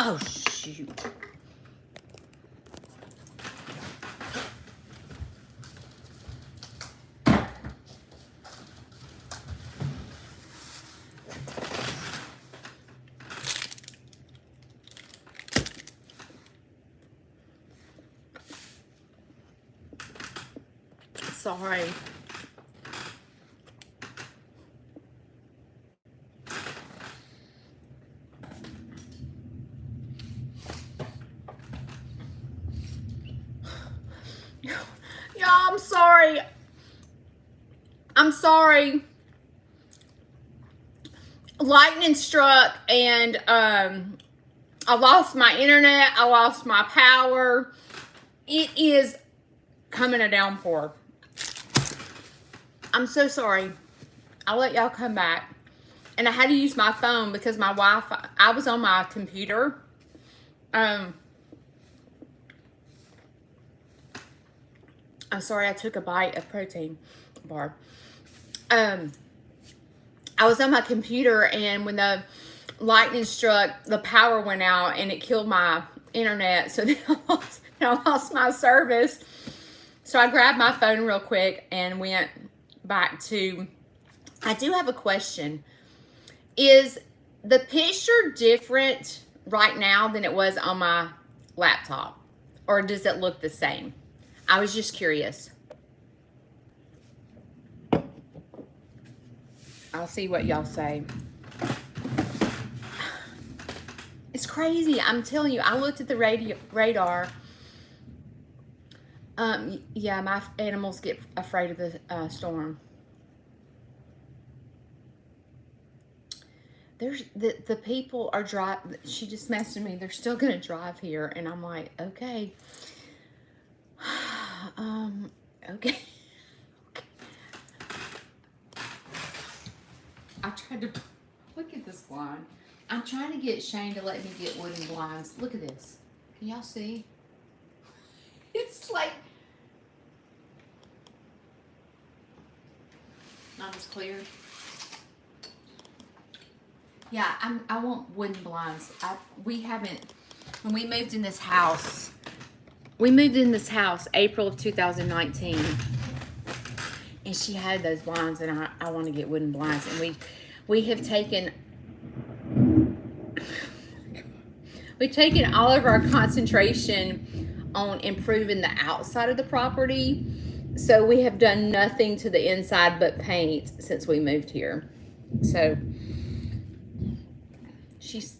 Oh, shoot. Sorry. Y'all, I'm sorry. I'm sorry. Lightning struck and I lost my internet. I lost my power. It is coming a downpour. I'm so sorry. I'll let y'all come back. And I had to use my phone because my Wi-Fi, I was on my computer. I'm sorry, I took a bite of protein bar. I was on my computer, and when the lightning struck, the power went out and it killed my internet. So then I lost my service. So I grabbed my phone real quick and went back to, I do have a question. Is the picture different right now than it was on my laptop? Or does it look the same? I was just curious. I'll see what y'all say. It's crazy. I'm telling you, I looked at the radar. Yeah, my animals get afraid of the storm. There's the people are driving. She just messaged me. They're still gonna drive here, and I'm like, okay. Okay. I tried to look at this blind. I'm trying to get Shane to let me get wooden blinds. Look at this. Can y'all see? It's like not as clear. Yeah, I want wooden blinds. We haven't, when we moved in this house, April of 2019. And she had those blinds, and I want to get wooden blinds. And we've taken all of our concentration on improving the outside of the property. So we have done nothing to the inside but paint since we moved here. So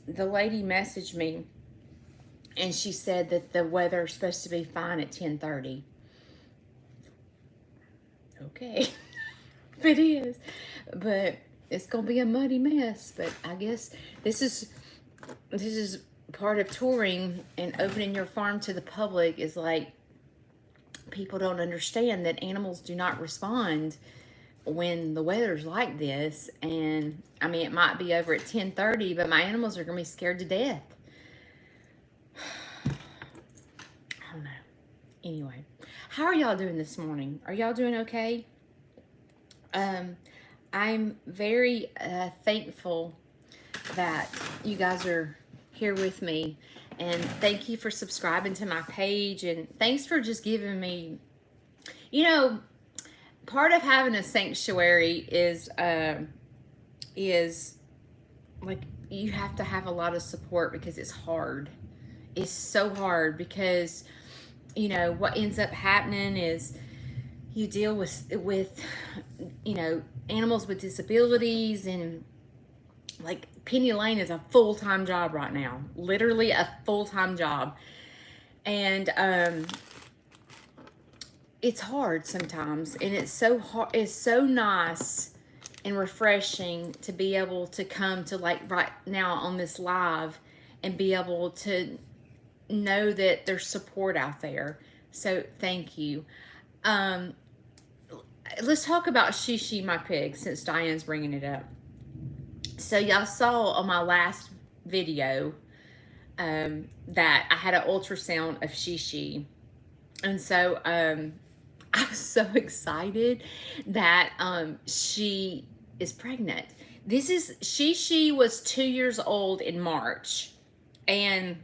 the lady messaged me, and she said that the weather is supposed to be fine at 10:30. Okay, if it is, but it's gonna be a muddy mess. But I guess this is part of touring and opening your farm to the public. Is like, people don't understand that animals do not respond when the weather's like this. And I mean, it might be over at 10:30, but my animals are gonna be scared to death. I don't know. Anyway, how are y'all doing this morning? Are y'all doing okay? I'm very thankful that you guys are here with me, and thank you for subscribing to my page, and thanks for just giving me, you know, part of having a sanctuary is like, you have to have a lot of support because it's hard. It's so hard because, you know, what ends up happening is you deal with you know, animals with disabilities, and like Penny Lane is a full-time job right now, literally a full-time job. And it's hard sometimes, and it's so hard. It's so nice and refreshing to be able to come to, like, right now on this live, and be able to know that there's support out there. So thank you. Let's talk about Shishi, my pig, since Diane's bringing it up. So y'all saw on my last video that I had an ultrasound of Shishi. And so I was so excited that she is pregnant. Shishi was 2 years old in March. And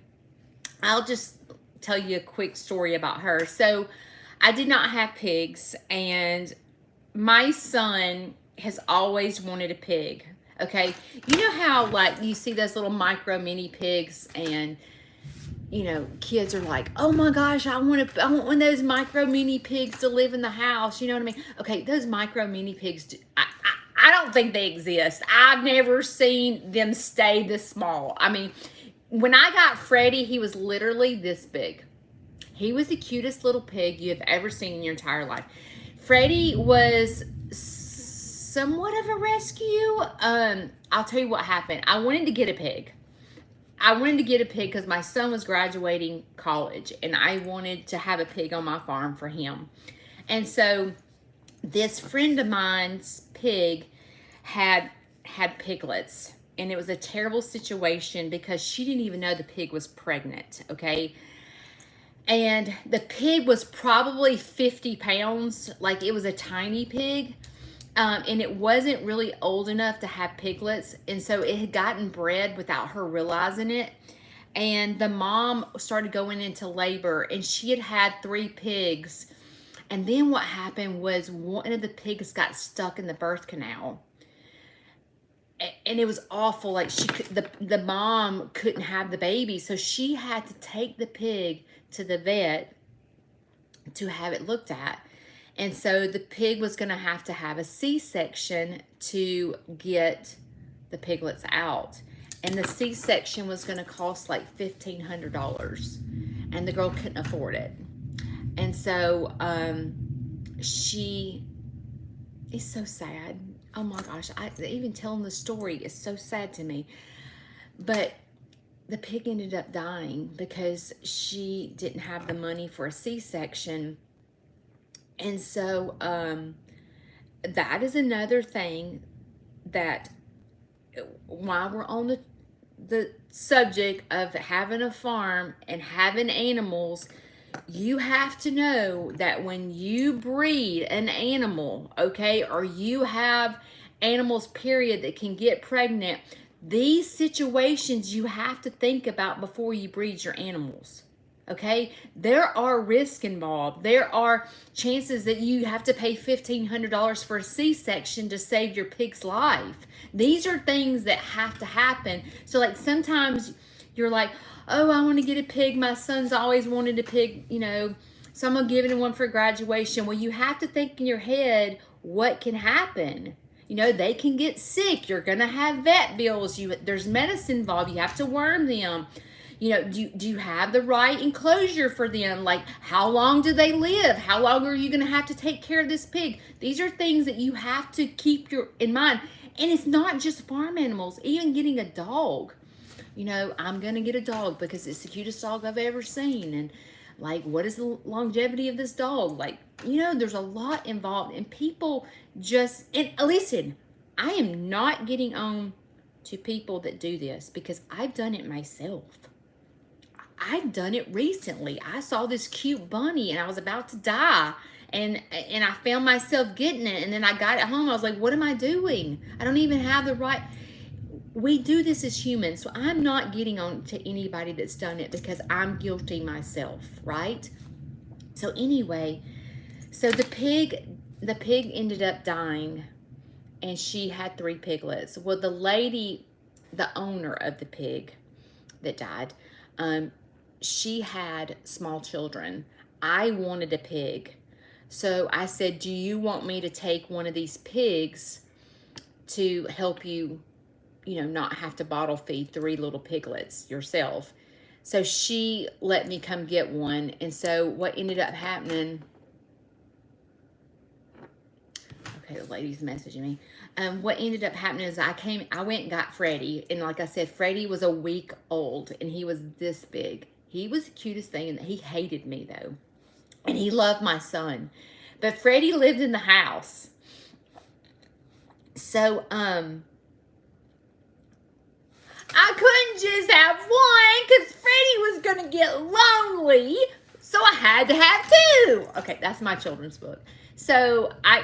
I'll just tell you a quick story about her. So I did not have pigs, and my son has always wanted a pig. Okay, you know how like you see those little micro mini pigs, and you know kids are like, oh my gosh, I want one of those micro mini pigs to live in the house. You know what I mean? Okay, those micro mini pigs, I don't think they exist. I've never seen them stay this small. I mean, when I got Freddie, he was literally this big. He was the cutest little pig you have ever seen in your entire life. Freddie was somewhat of a rescue. I'll tell you what happened. I wanted to get a pig. I wanted to get a pig because my son was graduating college, and I wanted to have a pig on my farm for him. And so this friend of mine's pig had piglets, and it was a terrible situation because she didn't even know the pig was pregnant, okay? And the pig was probably 50 pounds. Like, it was a tiny pig. And it wasn't really old enough to have piglets. And so it had gotten bred without her realizing it. And the mom started going into labor, and she had had 3 pigs. And then what happened was one of the pigs got stuck in the birth canal. And it was awful. Like, the mom couldn't have the baby. So she had to take the pig to the vet to have it looked at. And so the pig was going to have a C-section to get the piglets out. And the C-section was going to cost like $1,500. And the girl couldn't afford it. And so she is so sad. Oh my gosh, even telling the story is so sad to me. But the pig ended up dying because she didn't have the money for a C-section. And so that is another thing that, while we're on the subject of having a farm and having animals, you have to know that when you breed an animal, okay, or you have animals, period, that can get pregnant, these situations you have to think about before you breed your animals. Okay, there are risks involved. There are chances that you have to pay $1,500 for a C-section to save your pig's life. These are things that have to happen. So like sometimes you're like, oh, I want to get a pig. My son's always wanted a pig, you know, so I'm going to give him one for graduation. Well, you have to think in your head what can happen. You know, they can get sick. You're going to have vet bills. There's medicine involved. You have to worm them. You know, do you have the right enclosure for them? Like, how long do they live? How long are you going to have to take care of this pig? These are things that you have to keep in mind. And it's not just farm animals. Even getting a dog. You know, I'm going to get a dog because it's the cutest dog I've ever seen. And, like, what is the longevity of this dog? Like, you know, there's a lot involved. And people just... And listen, I am not getting on to people that do this because I've done it myself. I've done it recently. I saw this cute bunny and I was about to die, and I found myself getting it, and then I got it home. I was like, what am I doing? I don't even have the right. We do this as humans, so I'm not getting on to anybody that's done it because I'm guilty myself, right? So anyway, so the pig ended up dying, and she had 3 piglets. Well, the lady, the owner of the pig that died, she had small children. I wanted a pig. So I said, do you want me to take one of these pigs to help you, you know, not have to bottle feed 3 little piglets yourself? So she let me come get one. And so what ended up happening... Okay, the lady's messaging me. What ended up happening is I went and got Freddie. And like I said, Freddie was a week old, and he was this big. He was the cutest thing, and he hated me, though. And he loved my son. But Freddie lived in the house. So, I couldn't just have one because Freddie was going to get lonely. So I had to have 2. Okay, that's my children's book. So I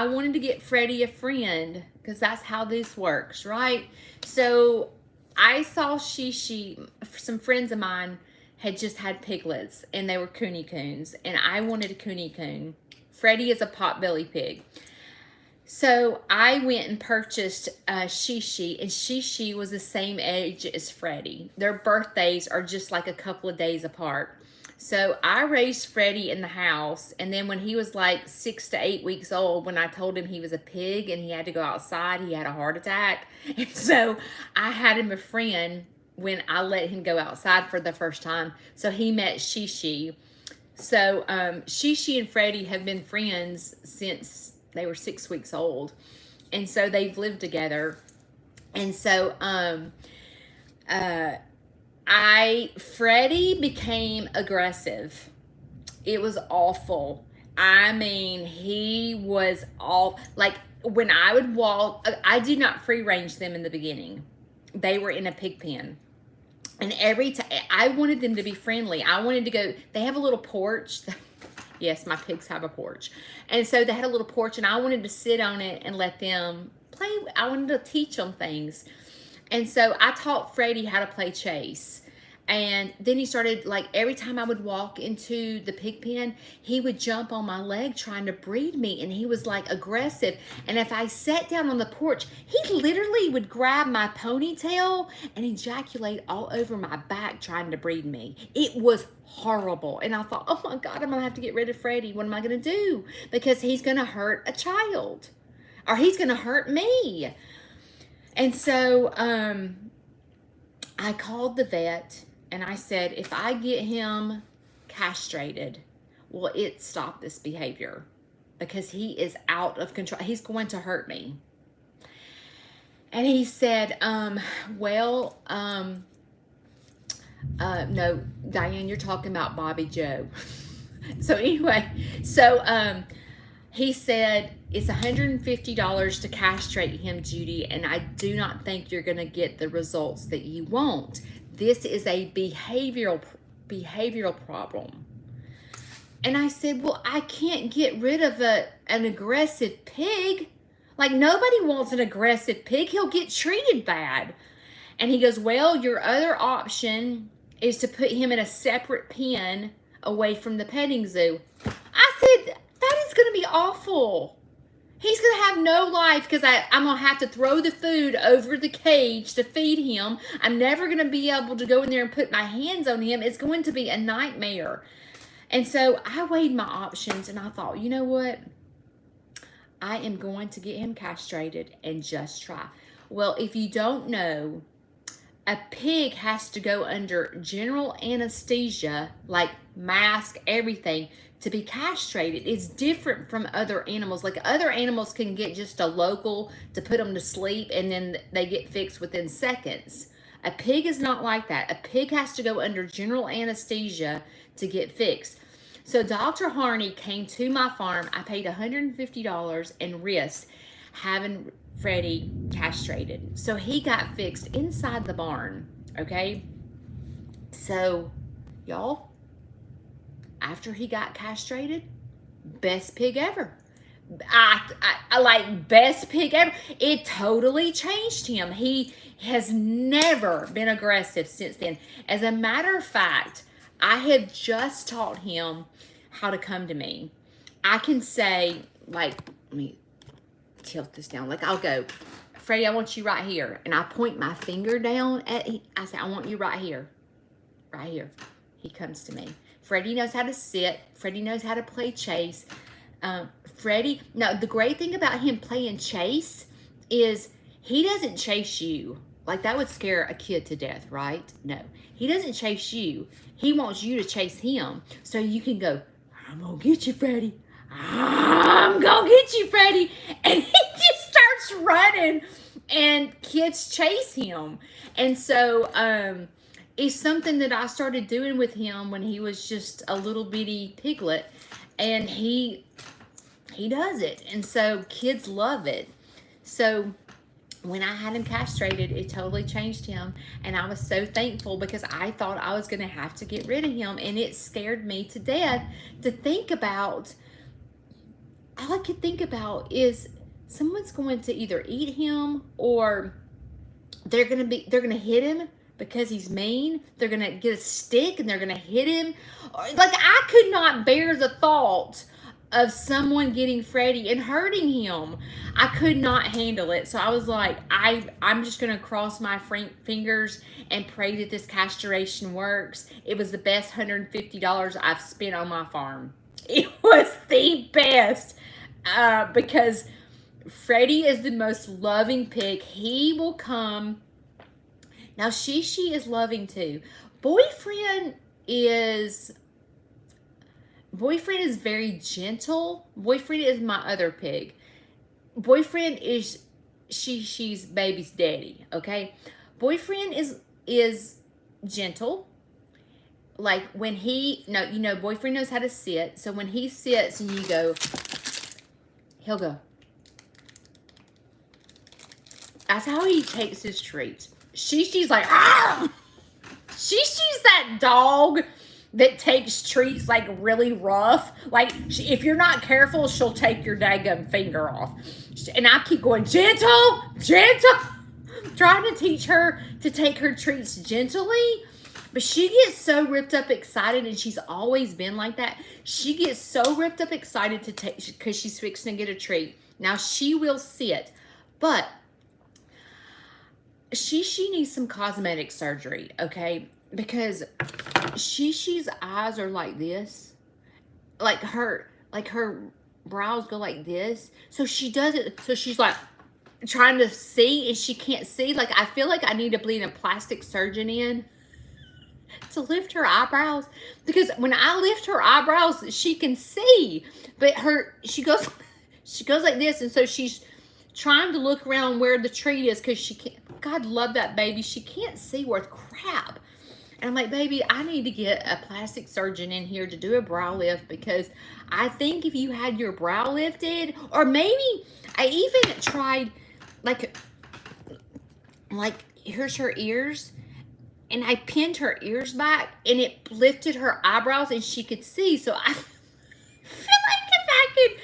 wanted to get Freddie a friend because that's how this works, right? So I saw some friends of mine had just had piglets and they were Cooney Coons, and I wanted a Cooney Coon. Freddie is a potbelly pig. So I went and purchased Shishi, and Shishi was the same age as Freddie. Their birthdays are just like a couple of days apart. So I raised Freddie in the house, and then when he was like 6 to 8 weeks old, when I told him he was a pig and he had to go outside, he had a heart attack. And so I had him a friend when I let him go outside for the first time. So he met Shishi. So Shishi and Freddie have been friends since they were 6 weeks old. And so they've lived together. And so Freddie became aggressive. It was awful. I mean, he was all like, when I would walk, I did not free range them in the beginning. They were in a pig pen. And every time I wanted them to be friendly, I wanted to go, they have a little porch. Yes, my pigs have a porch. And so they had a little porch, and I wanted to sit on it and let them play. I wanted to teach them things. And so I taught Freddie how to play chase. And then he started, like, every time I would walk into the pig pen, he would jump on my leg trying to breed me. And he was, like, aggressive. And if I sat down on the porch, he literally would grab my ponytail and ejaculate all over my back trying to breed me. It was horrible. And I thought, oh, my God, I'm going to have to get rid of Freddie. What am I going to do? Because he's going to hurt a child. Or he's going to hurt me. And so I called the vet, and I said, if I get him castrated, will it stop this behavior? Because he is out of control. He's going to hurt me. And he said, no, Diane, you're talking about Bobby Joe. So anyway, he said, it's $150 to castrate him, Judy, and I do not think you're going to get the results that you want. This is a behavioral problem. And I said, well, I can't get rid of an aggressive pig. Like, nobody wants an aggressive pig. He'll get treated bad. And he goes, well, your other option is to put him in a separate pen away from the petting zoo. I said, that is going to be awful. He's going to have no life because I'm going to have to throw the food over the cage to feed him. I'm never going to be able to go in there and put my hands on him. It's going to be a nightmare. And so I weighed my options, and I thought, you know what? I am going to get him castrated and just try. Well, if you don't know, a pig has to go under general anesthesia, like mask, everything, to be castrated. It's different from other animals. Like, other animals can get just a local to put them to sleep, and then they get fixed within seconds. A pig is not like that. A pig has to go under general anesthesia to get fixed. So Dr. Harney came to my farm. I paid $150 and risked having Freddie castrated. So he got fixed inside the barn, okay? So, y'all, after he got castrated, best pig ever. I like, best pig ever. It totally changed him. He has never been aggressive since then. As a matter of fact, I have just taught him how to come to me. I can say, like, let me tilt this down. Like, I'll go, Freddie, I want you right here. And I point my finger down at him. I say, I want you right here. Right here. He comes to me. Freddie knows how to sit. Freddie knows how to play chase. Now, the great thing about him playing chase is he doesn't chase you. Like, that would scare a kid to death, right? No. He doesn't chase you. He wants you to chase him. So you can go, I'm going to get you, Freddie. I'm going to get you, Freddie. And he just starts running, and kids chase him. And so it's something that I started doing with him when he was just a little bitty piglet. And he does it. And so kids love it. So when I had him castrated, it totally changed him. And I was so thankful because I thought I was going to have to get rid of him. And it scared me to death to think about. All I could think about is someone's going to either eat him or they're gonna hit him because he's mean. They're gonna get a stick and they're gonna hit him. Like, I could not bear the thought of someone getting Freddie and hurting him. I could not handle it. So I was like, I'm just gonna cross my fingers and pray that this castration works. It was the best $150 I've spent on my farm. It was the best, because Freddie is the most loving pig. He will come. Now, Shishi is loving too. Boyfriend is very gentle. Boyfriend is my other pig. Boyfriend is Shishi's baby's daddy, okay? Boyfriend is gentle. Like, when Boyfriend knows how to sit. So when he sits and you go, he'll go. That's how he takes his treats. Shishi's like, ah! Shishi's that dog that takes treats like really rough. Like, if you're not careful, she'll take your daggum finger off. And I keep going, gentle, gentle. Trying to teach her to take her treats gently. But she gets so ripped up excited, and she's always been like that. She gets so ripped up excited to take, because she's fixing to get a treat. Now, she will sit, but she needs some cosmetic surgery, okay? Because Shishi's eyes are like this. Like her brows go like this. So she does it, so she's like trying to see and she can't see. Like, I feel like I need to bring a plastic surgeon in to lift her eyebrows, because when I lift her eyebrows, she can see. But she goes like this, and so she's trying to look around where the treat is, because she can't. God love that baby. She can't see worth crap. And I'm like, baby, I need to get a plastic surgeon in here to do a brow lift, because I think if you had your brow lifted, or maybe I even tried, like here's her ears, and I pinned her ears back, and it lifted her eyebrows, and she could see. So I feel like if I could,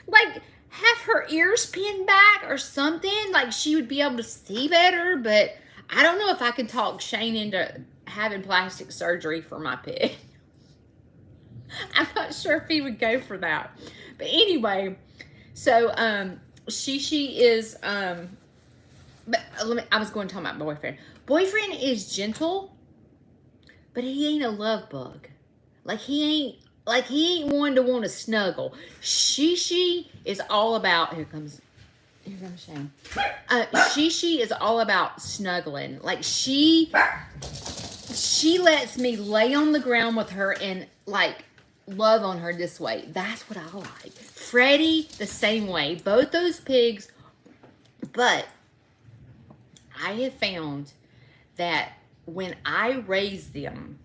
like, have her ears pinned back or something, like, she would be able to see better. But I don't know if I can talk Shane into having plastic surgery for my pig. I'm not sure if he would go for that. But anyway, so Shishi is but I was going to talk about boyfriend. Boyfriend is gentle, but he ain't a love bug. Like, he ain't one to want to snuggle. Shishi is all about, here comes Shane. Shishi is all about snuggling. Like, she lets me lay on the ground with her and, like, love on her this way. That's what I like. Freddie, the same way. Both those pigs. But I have found that when I raise them,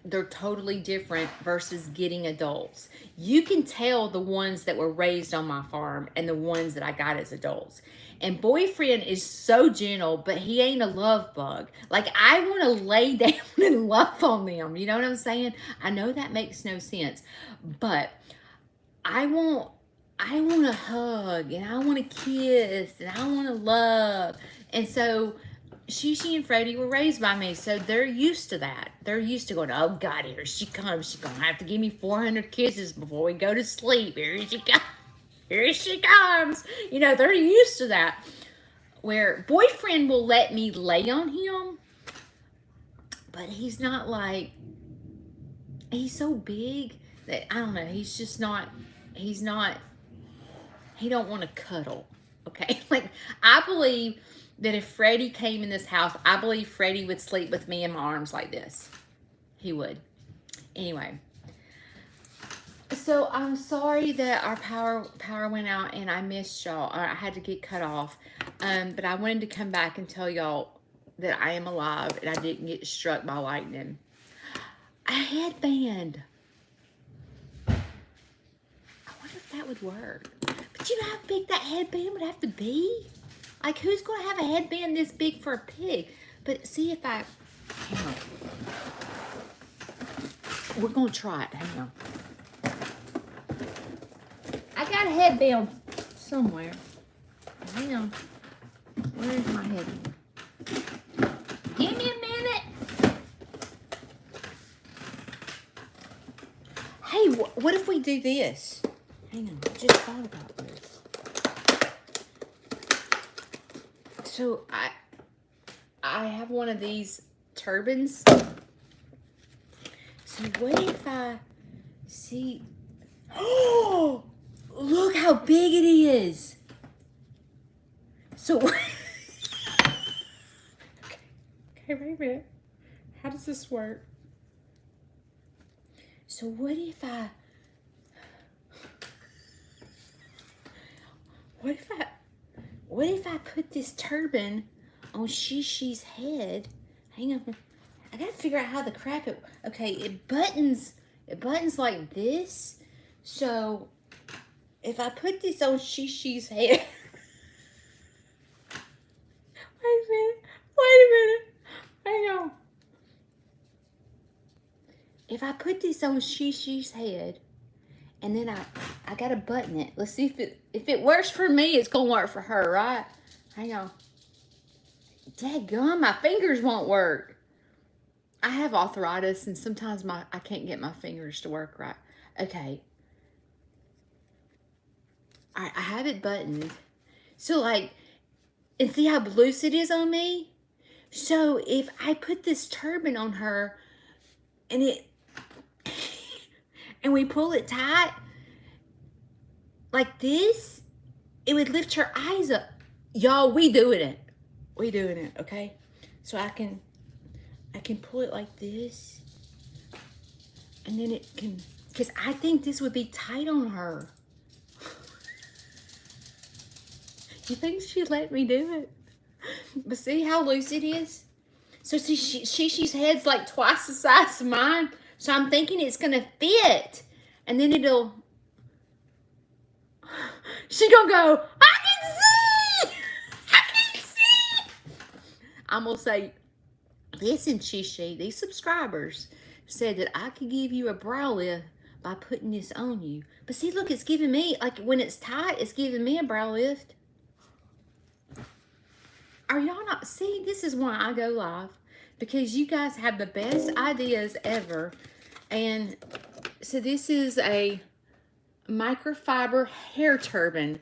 they're totally different versus getting adults. You can tell the ones that were raised on my farm and the ones that I got as adults. And boyfriend is so gentle, but he ain't a love bug. Like, I want to lay down and love on them. You know what I'm saying? I know that makes no sense, but I want to hug, and I want to kiss, and I want to love. And so Shishi and Freddie were raised by me, so they're used to that. They're used to going, oh God, here she comes. She's going to have to give me 400 kisses before we go to sleep. Here she comes. Here she comes. You know, they're used to that. Where boyfriend will let me lay on him, but he's not like, he's so big that, I don't know, he's just not, he don't want to cuddle, okay? Like, I believe that if Freddie came in this house, I believe Freddie would sleep with me in my arms like this. He would. Anyway. So, I'm sorry that our power went out and I missed y'all. I had to get cut off. But I wanted to come back and tell y'all that I am alive and I didn't get struck by lightning. A headband. I wonder if that would work. But you know how big that headband would have to be? Like, who's going to have a headband this big for a pig? But see if I... Hang on. We're going to try it. Hang on. I got a headband somewhere. Hang on. Where's my headband? what if we do this? Hang on, I just thought about this. So I have one of these turbans. So what if I see? Oh, look how big it is. So okay, wait a minute. How does this work? So what if I put this turban on Shishi's head? Hang on. I gotta figure out how the crap it. Okay, it buttons like this. So if I put this on Shishi's head. Wait a minute. Hang on. If I put this on Shishi's head, and then I gotta button it. Let's see if it works for me, it's gonna work for her, right? Hang on. Dadgum, my fingers won't work. I have arthritis, and sometimes I can't get my fingers to work right. Okay. All right, I have it buttoned. So like, and see how loose it is on me? So if I put this turban on her, and we pull it tight, like this, it would lift her eyes up. Y'all, we doing it, okay? So I can pull it like this, and then it can, because I think this would be tight on her. You think she'd let me do it? But see how loose it is? So see, Shishi's head's like twice the size of mine. So I'm thinking it's gonna fit. And then it'll, she gonna go, I can see! I can see! I'm gonna say, listen, Shishi, these subscribers said that I could give you a brow lift by putting this on you. But see, look, it's giving me, like when it's tight, it's giving me a brow lift. Are y'all not, see, this is why I go live, because you guys have the best ideas ever. And so this is a microfiber hair turban.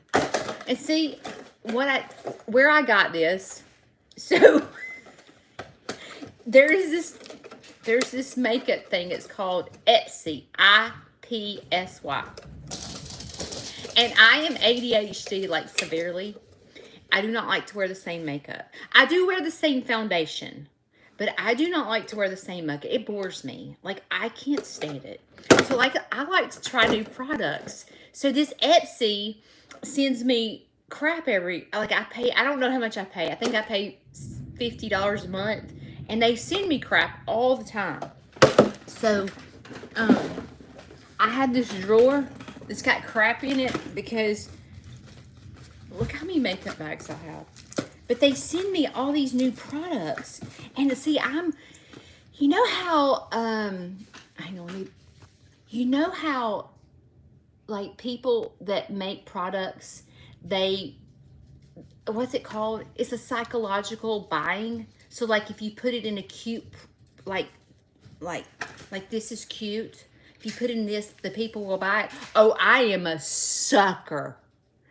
And see where I got this. So there's this makeup thing. It's called Ipsy, I-P-S-Y. And I am ADHD, like severely. I do not like to wear the same makeup. I do wear the same foundation, but I do not like to wear the same makeup. It bores me. Like, I can't stand it. So, like, I like to try new products. So, this Etsy sends me crap I don't know how much I pay. I think I pay $50 a month. And they send me crap all the time. So, I had this drawer that's got crap in it because look how many makeup bags I have. But they send me all these new products. And see, you know how, hang on, you know how, like, people that make products, what's it called? It's a psychological buying. So, like, if you put it in a cute, like this is cute. If you put in this, the people will buy it. Oh, I am a sucker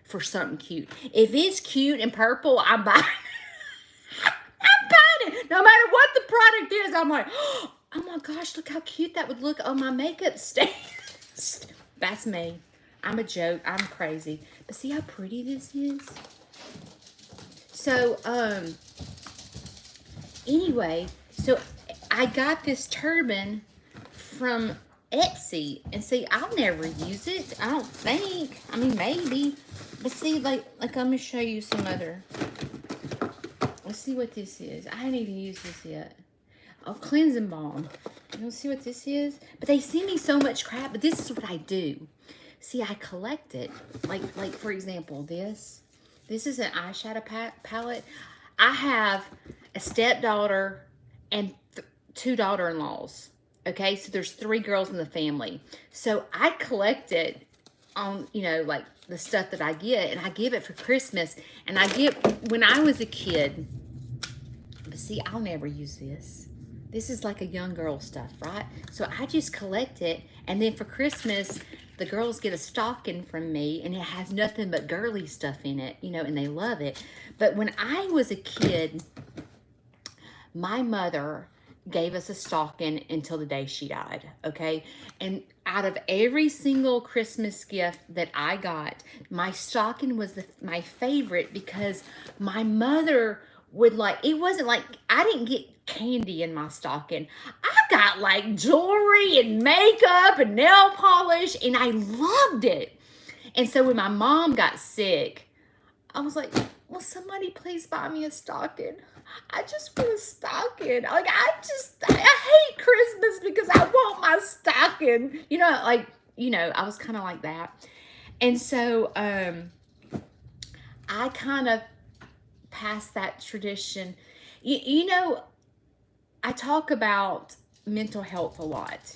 for something cute. If it's cute and purple, I'm buying it. I'm buying it. No matter what the product is, I'm like, oh my gosh, look how cute that would look on my makeup stand. That's me. I'm a joke. I'm crazy. But see how pretty this is? So, anyway, so I got this turban from Etsy. And see, I'll never use it. I don't think. I mean, maybe. But see, like I'm going to show you some other. Let's see what this is. I haven't even used this yet. Oh, cleansing balm. You don't see what this is? But they send me so much crap. But this is what I do. See, I collect it. Like for example, this. This is an eyeshadow palette. I have a stepdaughter and 2 daughter-in-laws. Okay, so there's 3 girls in the family. So I collect it on, you know, like the stuff that I get, and I give it for Christmas. And when I was a kid, but see, I'll never use this. this is like a young girl stuff, right? So I just collect it, and then for Christmas, the girls get a stocking from me, and it has nothing but girly stuff in it, you know, and they love it. But when I was a kid, my mother gave us a stocking until the day she died, okay? And out of every single Christmas gift that I got, my stocking was my favorite because my mother would like, it wasn't like, I didn't get candy in my stocking. I got like jewelry and makeup and nail polish, and I loved it. And so when my mom got sick, I was like, will somebody please buy me a stocking? I just want a stocking. Like, I hate Christmas because I want my stocking. You know, like, you know, I was kind of like that. And so I kind of passed that tradition. You know, I talk about mental health a lot.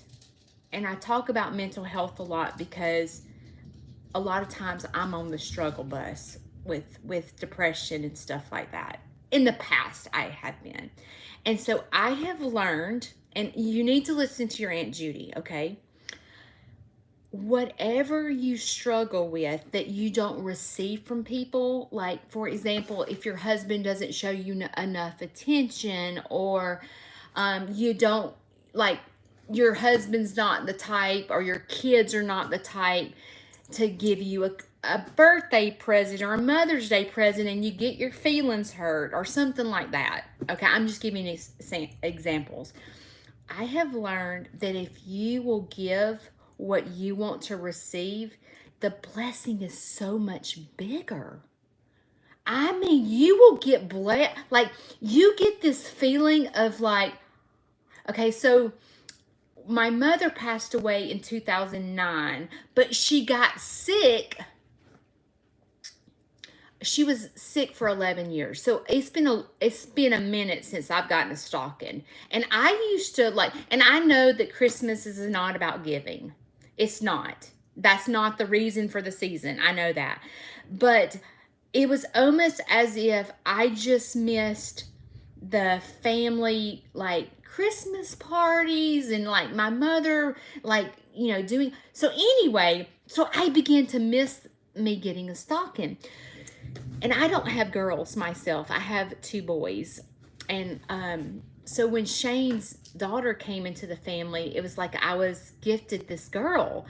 And I talk about mental health a lot because a lot of times I'm on the struggle bus with depression and stuff like that. In the past, I have been. And so I have learned, and you need to listen to your Aunt Judy, okay? Whatever you struggle with that you don't receive from people, like, for example, if your husband doesn't show you enough attention, or you don't, like, your husband's not the type, or your kids are not the type to give you a birthday present or a Mother's Day present, and you get your feelings hurt or something like that. Okay, I'm just giving you examples. I have learned that if you will give what you want to receive, the blessing is so much bigger. I mean, you will get blessed. Like, you get this feeling of like, okay, so my mother passed away in 2009, but she got sick. She was sick for 11 years. So it's been a minute since I've gotten a stocking. And I used to like, and I know that Christmas is not about giving. It's not. That's not the reason for the season. I know that. But it was almost as if I just missed the family, like, Christmas parties, and like my mother, like, you know, doing. So anyway, so I began to miss me getting a stocking. And I don't have girls myself. I have 2 boys. And so when Shane's daughter came into the family, it was like I was gifted this girl,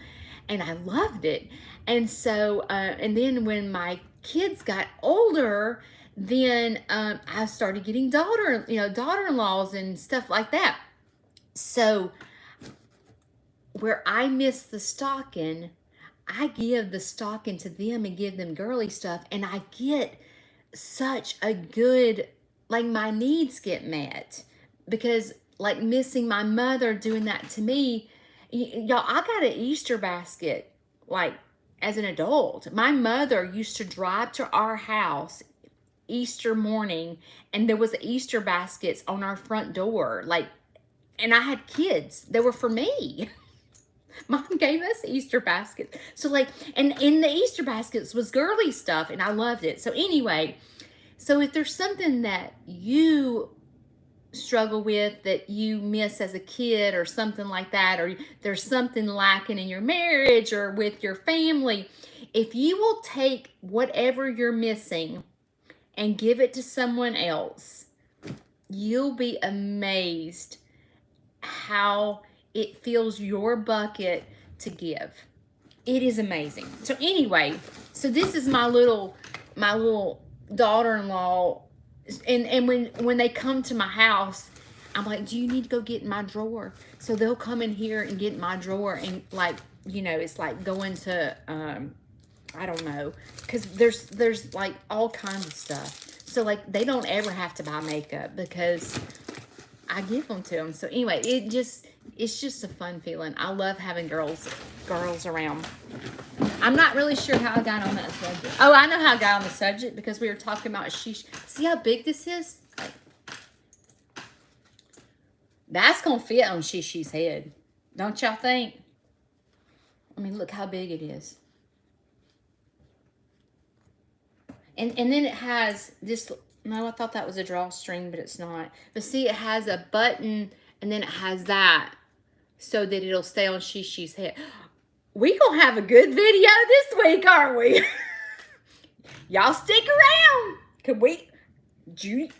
and I loved it. And so and then when my kids got older, then I started getting daughter-in-laws and stuff like that. So where I missed the stocking, I give the stocking to them and give them girly stuff, and I get such a good, like, my needs get met. Because, like, missing my mother doing that to me, y'all, I got an Easter basket, like, as an adult. My mother used to drive to our house Easter morning, and there was Easter baskets on our front door, like, and I had kids. They were for me. Mom gave us Easter baskets. So, like, and in the Easter baskets was girly stuff, and I loved it. So anyway, so if there's something that you struggle with, that you miss as a kid or something like that, or there's something lacking in your marriage or with your family, if you will take whatever you're missing and give it to someone else, you'll be amazed how it fills your bucket to give. It is amazing. So anyway, so this is my little daughter-in-law, and when they come to my house, I'm like, do you need to go get in my drawer? So they'll come in here and get in my drawer, and, like, you know, it's like going to I don't know, because there's like all kinds of stuff. So, like, they don't ever have to buy makeup because I give them to them. So anyway, it's just a fun feeling. I love having girls around. I'm not really sure how I got on that subject. Oh, I know how I got on the subject, because we were talking about see how big this is? Like, that's gonna fit on Shishi's head, don't y'all think? I mean, look how big it is. And then it has this, no, I thought that was a drawstring, but it's not. But see, it has a button and then it has that so that it'll stay on Shishi's head. We gonna have a good video this week, aren't we? Y'all stick around. Could we? Judy's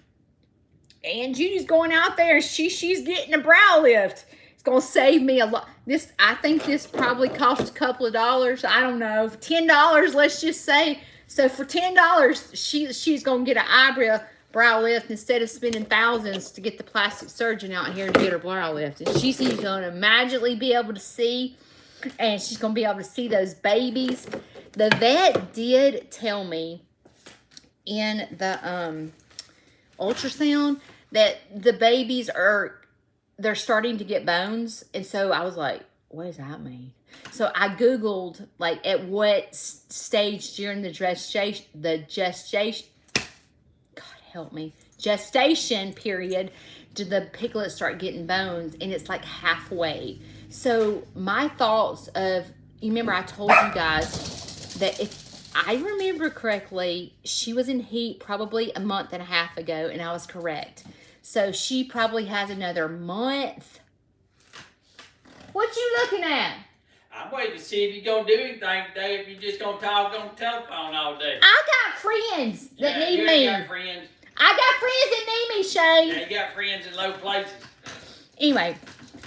going out there and she's getting a brow lift. It's gonna save me a lot. I think this probably cost a couple of dollars. I don't know, $10. Let's just say. So for $10, she's gonna get an eyebrow lift instead of spending thousands to get the plastic surgeon out here to get her brow lift. And she's gonna magically be able to see, and she's gonna be able to see those babies. The vet did tell me in the ultrasound that the babies they're starting to get bones. And so I was like, what does that mean? So I Googled, like, at what stage during the gestation, God help me, gestation period did the piglets start getting bones? And it's like halfway. So my thoughts of, you remember I told you guys that if I remember correctly, she was in heat probably a month and a half ago, and I was correct. So she probably has another month. What you looking at? I'm waiting to see if you're going to do anything today, if you're just going to talk on the telephone all day. I got friends that need me. You got friends. I got friends that need me, Shane. Yeah, you got friends in low places. Anyway,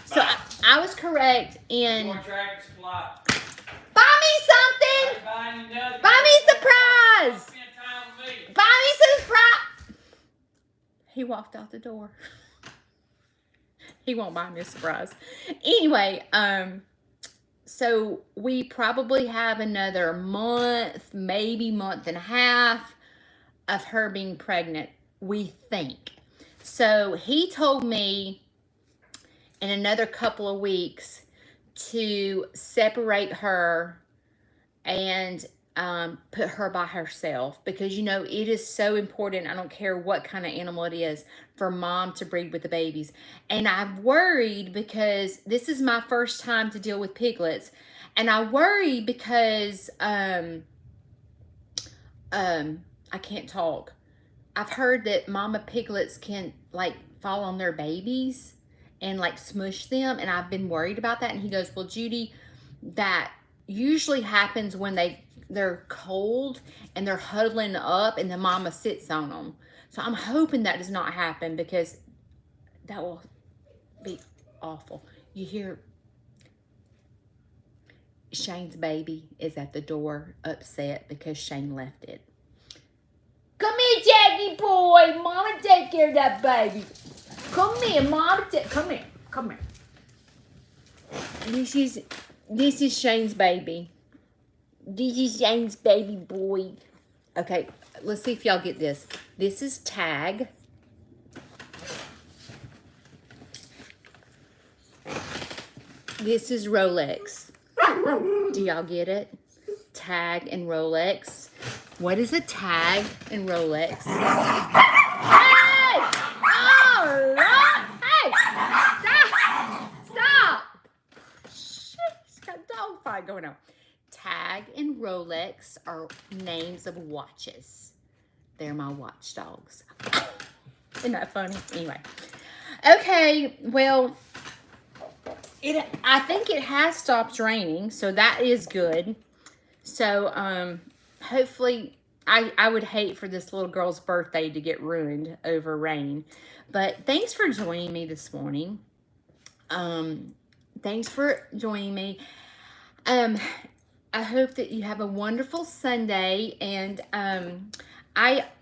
so I was correct in... More Tractor Supply. Buy me something! Buy me a surprise! Spend time with me. Buy me some surprise! He walked out the door. He won't buy me a surprise. Anyway, so we probably have another month, maybe month and a half of her being pregnant, we think. So he told me in another couple of weeks to separate her and put her by herself, because you know it is so important, I don't care what kind of animal it is, for mom to breed with the babies. And I've worried because this is my first time to deal with piglets, and I worry because I can't talk. I've heard that mama piglets can like fall on their babies and like smush them, and I've been worried about that. And he goes, well, Judy, that usually happens when they're cold and they're huddling up and the mama sits on them. So I'm hoping that does not happen, because that will be awful. You hear Shane's baby is at the door upset because Shane left it. Come here, Jackie boy. Mama take care of that baby. Come here, Mama. Come here. Come here. This is Shane's baby. This is Shane's baby boy. Okay, let's see if y'all get this. This is Tag. This is Rolex. Do y'all get it? Tag and Rolex. What is a Tag and Rolex? Hey! Oh, Lord! Hey! Stop! Stop! Shit, it's got a dog fight going on. Tag and Rolex are names of watches. They're my watchdogs. Isn't that funny? Anyway. Okay, well, I think it has stopped raining, so that is good. So, hopefully, I would hate for this little girl's birthday to get ruined over rain. But thanks for joining me this morning. Thanks for joining me. I hope that you have a wonderful Sunday. And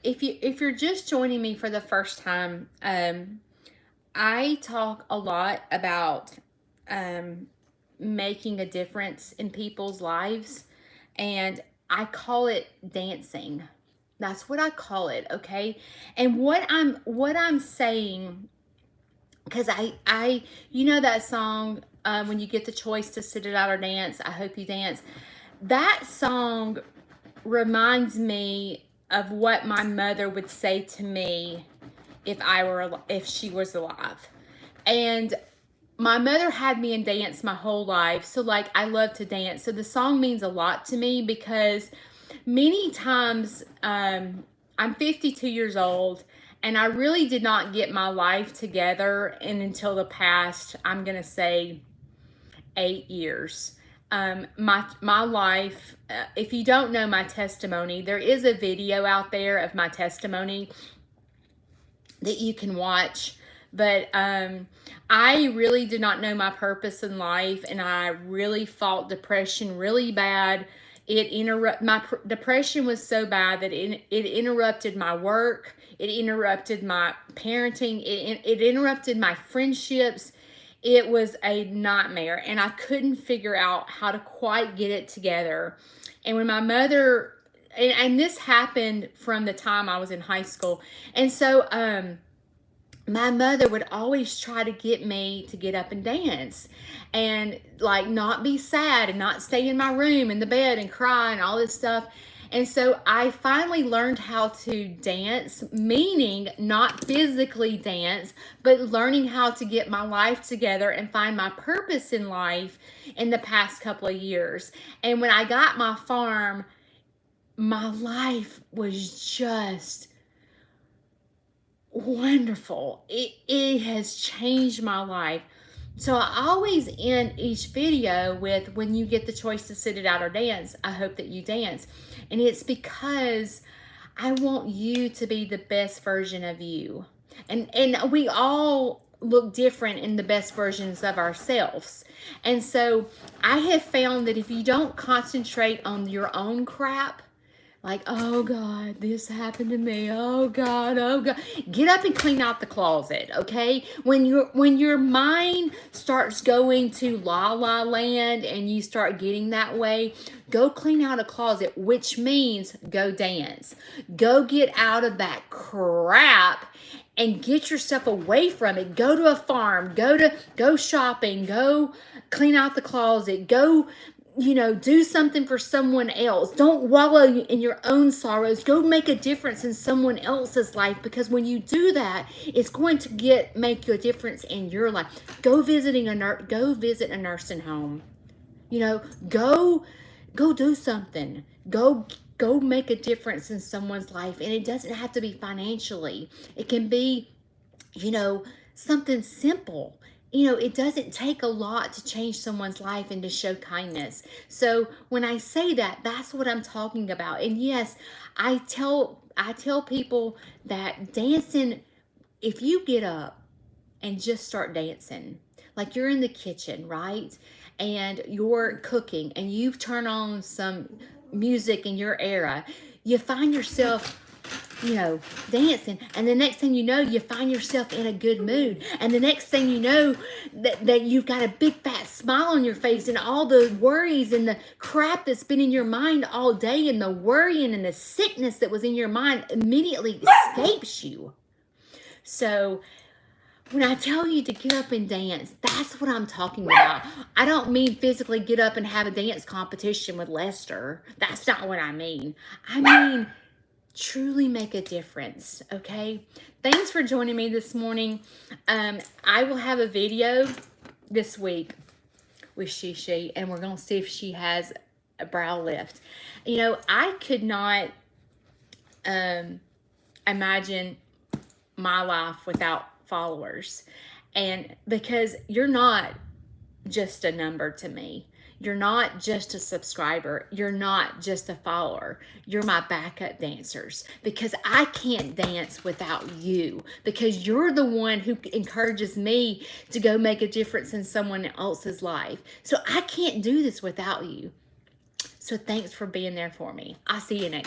if you're just joining me for the first time, I talk a lot about making a difference in people's lives, and I call it dancing. That's what I call it, okay? And what I'm saying, because I you know that song, when you get the choice to sit it out or dance, I hope you dance. That song reminds me of what my mother would say to me if she was alive. And my mother had me in dance my whole life, so like I love to dance. So the song means a lot to me, because many times I'm 52 years old, And I really did not get my life together until the past, I'm going to say, 8 years. My life, if you don't know my testimony, there is a video out there of my testimony that you can watch. But I really did not know my purpose in life, and I really fought depression really bad. My depression was so bad that it interrupted my work. It interrupted my parenting. It interrupted my friendships. It was a nightmare, and I couldn't figure out how to quite get it together. And when my mother, and this happened from the time I was in high school, and so my mother would always try to get me to get up and dance and like not be sad and not stay in my room in the bed and cry and all this stuff. And so I finally learned how to dance, meaning not physically dance, but learning how to get my life together and find my purpose in life in the past couple of years. And when I got my farm, my life was just wonderful. It has changed my life. So I always end each video with, when you get the choice to sit it out or dance, I hope that you dance. And it's because I want you to be the best version of you. And we all look different in the best versions of ourselves. And so I have found that if you don't concentrate on your own crap, like, oh God, this happened to me. Oh God, oh God. Get up and clean out the closet, okay? When your mind starts going to la la land and you start getting that way, go clean out a closet, which means go dance. Go get out of that crap and get yourself away from it. Go to a farm, go shopping, go clean out the closet, go do something for someone else. Don't wallow in your own sorrows. Go make a difference in someone else's life, because when you do that, it's going to make a difference in your life. Go visit a nursing home. Go do something. Go make a difference in someone's life, and it doesn't have to be financially. It can be, something simple. It doesn't take a lot to change someone's life and to show kindness. So when I say that, that's what I'm talking about. And yes, I tell people that dancing, if you get up and just start dancing, like you're in the kitchen, right? And you're cooking and you turn on some music in your era, you find yourself dancing, and the next thing you know, you find yourself in a good mood, and the next thing you know, that you've got a big fat smile on your face, and all the worries and the crap that's been in your mind all day, and the worrying and the sickness that was in your mind immediately escapes you. So when I tell you to get up and dance, that's what I'm talking about. I don't mean physically get up and have a dance competition with Lester. That's not what I mean. I mean truly make a difference, okay? Thanks for joining me this morning. I will have a video this week with Shishi, and we're going to see if she has a brow lift. I could not imagine my life without followers, and because you're not just a number to me. You're not just a subscriber. You're not just a follower. You're my backup dancers, because I can't dance without you, because you're the one who encourages me to go make a difference in someone else's life. So I can't do this without you. So thanks for being there for me. I'll see you next.